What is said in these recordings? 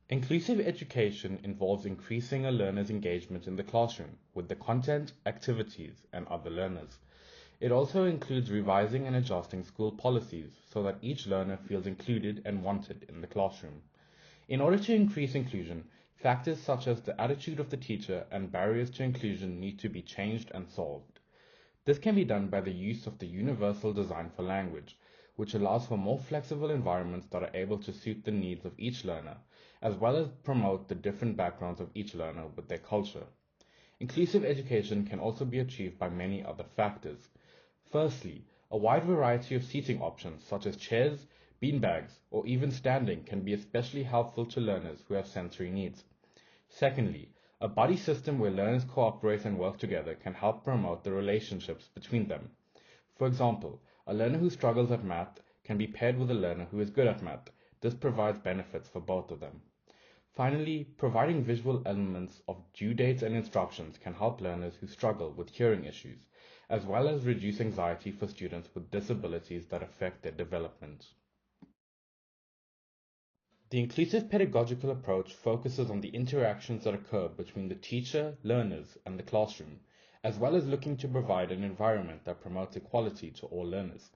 Inclusive education involves increasing a learner's engagement in the classroom with the content, activities, and other learners. It also includes revising and adjusting school policies so that each learner feels included and wanted in the classroom. In order to increase inclusion, factors such as the attitude of the teacher and barriers to inclusion need to be changed and solved. This can be done by the use of the universal design for language, which allows for more flexible environments that are able to suit the needs of each learner, as well as promote the different backgrounds of each learner with their culture. Inclusive education can also be achieved by many other factors. Firstly, a wide variety of seating options such as chairs, beanbags, or even standing can be especially helpful to learners who have sensory needs. Secondly, a buddy system where learners cooperate and work together can help promote the relationships between them. For example, a learner who struggles at math can be paired with a learner who is good at math. This provides benefits for both of them. Finally, providing visual elements of due dates and instructions can help learners who struggle with hearing issues, as well as reduce anxiety for students with disabilities that affect their development. The inclusive pedagogical approach focuses on the interactions that occur between the teacher, learners, and the classroom, as well as looking to provide an environment that promotes equality to all learners.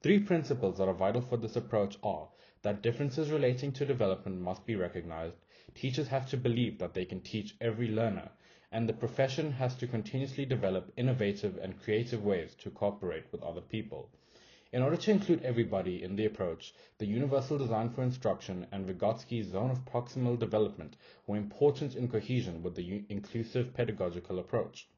Three principles that are vital for this approach are that differences relating to development must be recognized, teachers have to believe that they can teach every learner, and the profession has to continuously develop innovative and creative ways to cooperate with other people. In order to include everybody in the approach, the Universal Design for Instruction and Vygotsky's Zone of Proximal Development were important in cohesion with the inclusive pedagogical approach.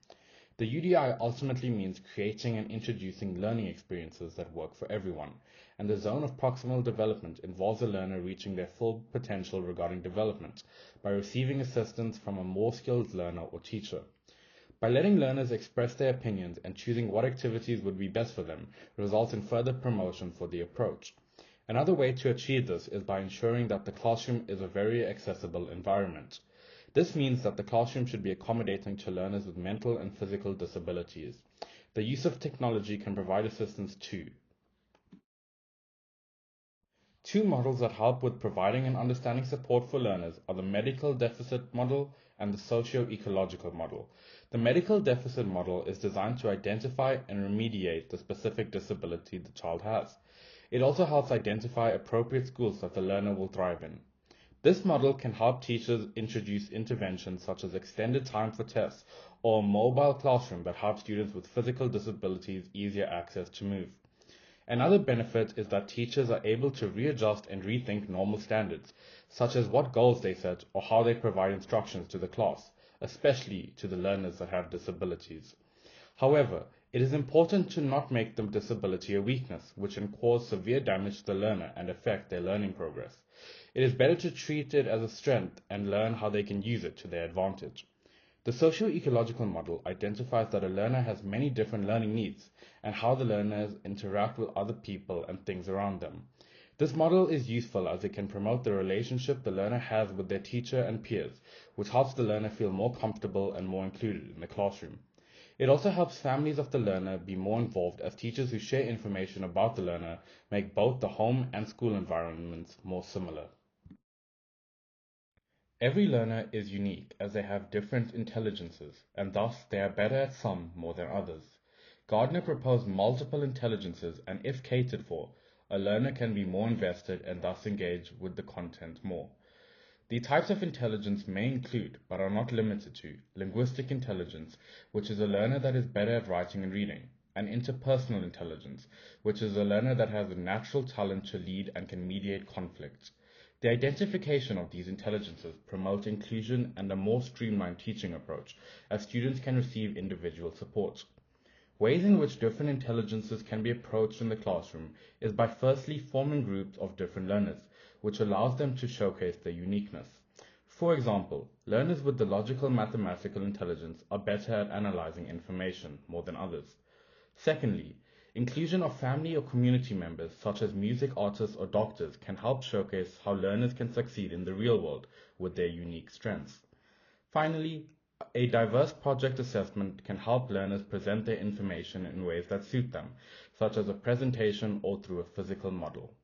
The UDI ultimately means creating and introducing learning experiences that work for everyone, and the Zone of Proximal Development involves a learner reaching their full potential regarding development by receiving assistance from a more skilled learner or teacher. By letting learners express their opinions and choosing what activities would be best for them results in further promotion for the approach. Another way to achieve this is by ensuring that the classroom is a very accessible environment. This means that the classroom should be accommodating to learners with mental and physical disabilities. The use of technology can provide assistance too. Two models that help with providing and understanding support for learners are the medical deficit model and the socio-ecological model. The medical deficit model is designed to identify and remediate the specific disability the child has. It also helps identify appropriate schools that the learner will thrive in. This model can help teachers introduce interventions such as extended time for tests or a mobile classroom that helps students with physical disabilities easier access to move. Another benefit is that teachers are able to readjust and rethink normal standards, such as what goals they set or how they provide instructions to the class, especially to the learners that have disabilities. However, it is important to not make the disability a weakness, which can cause severe damage to the learner and affect their learning progress. It is better to treat it as a strength and learn how they can use it to their advantage. The socio-ecological model identifies that a learner has many different learning needs and how the learners interact with other people and things around them. This model is useful as it can promote the relationship the learner has with their teacher and peers, which helps the learner feel more comfortable and more included in the classroom. It also helps families of the learner be more involved as teachers who share information about the learner make both the home and school environments more similar. Every learner is unique as they have different intelligences, and thus they are better at some more than others. Gardner proposed multiple intelligences, and if catered for, a learner can be more invested and thus engage with the content more. The types of intelligence may include, but are not limited to, linguistic intelligence, which is a learner that is better at writing and reading, and interpersonal intelligence, which is a learner that has a natural talent to lead and can mediate conflicts. The identification of these intelligences promotes inclusion and a more streamlined teaching approach, as students can receive individual support. Ways in which different intelligences can be approached in the classroom is by firstly forming groups of different learners, which allows them to showcase their uniqueness. For example, learners with the logical mathematical intelligence are better at analyzing information more than others. Secondly, inclusion of family or community members such as music artists or doctors can help showcase how learners can succeed in the real world with their unique strengths. Finally, a diverse project assessment can help learners present their information in ways that suit them, such as a presentation or through a physical model.